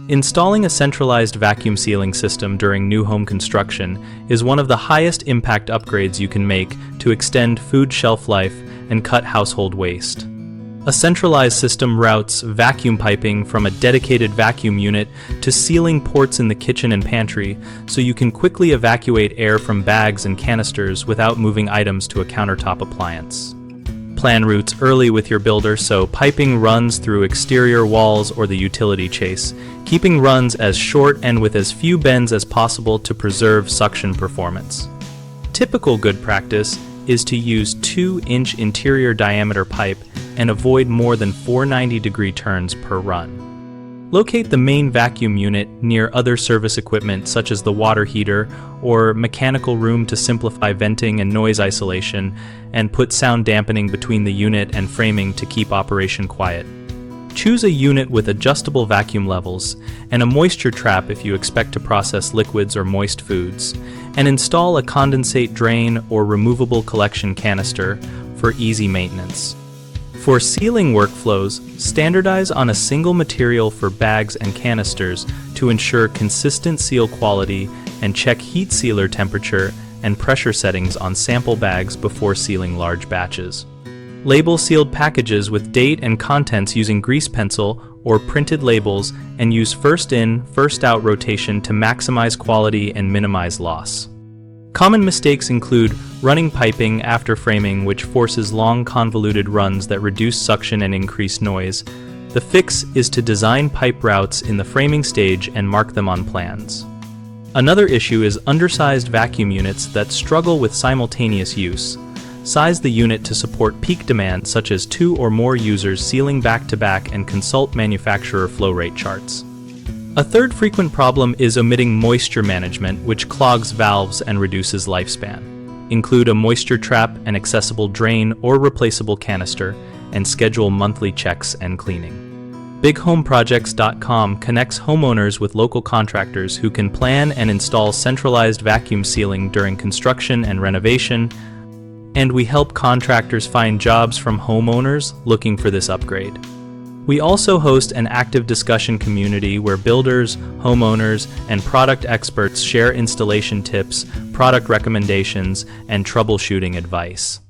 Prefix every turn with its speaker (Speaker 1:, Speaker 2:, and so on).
Speaker 1: Installing a centralized vacuum sealing system during new home construction is one of the highest impact upgrades you can make to extend food shelf life and cut household waste. A centralized system routes vacuum piping from a dedicated vacuum unit to sealing ports in the kitchen and pantry, so you can quickly evacuate air from bags and canisters without moving items to a countertop appliance. Plan routes early with your builder so piping runs through exterior walls or the utility chase, keeping runs as short and with as few bends as possible to preserve suction performance. Typical good practice is to use 2-inch interior diameter pipe and avoid more than 490-degree turns per run. Locate the main vacuum unit near other service equipment such as the water heater or mechanical room to simplify venting and noise isolation, and put sound dampening between the unit and framing to keep operation quiet. Choose a unit with adjustable vacuum levels and a moisture trap if you expect to process liquids or moist foods, and install a condensate drain or removable collection canister for easy maintenance. For sealing workflows, standardize on a single material for bags and canisters to ensure consistent seal quality, and check heat sealer temperature and pressure settings on sample bags before sealing large batches. Label sealed packages with date and contents using grease pencil or printed labels, and use first in, first out rotation to maximize quality and minimize loss. Common mistakes include running piping after framing, which forces long convoluted runs that reduce suction and increase noise. The fix is to design pipe routes in the framing stage and mark them on plans. Another issue is undersized vacuum units that struggle with simultaneous use. Size the unit to support peak demand, such as 2 or more users sealing back-to-back, and consult manufacturer flow rate charts. A third frequent problem is omitting moisture management, which clogs valves and reduces lifespan. Include a moisture trap, an accessible drain or replaceable canister, and schedule monthly checks and cleaning. BigHomeProjects.com connects homeowners with local contractors who can plan and install centralized vacuum sealing during construction and renovation, and we help contractors find jobs from homeowners looking for this upgrade. We also host an active discussion community where builders, homeowners, and product experts share installation tips, product recommendations, and troubleshooting advice.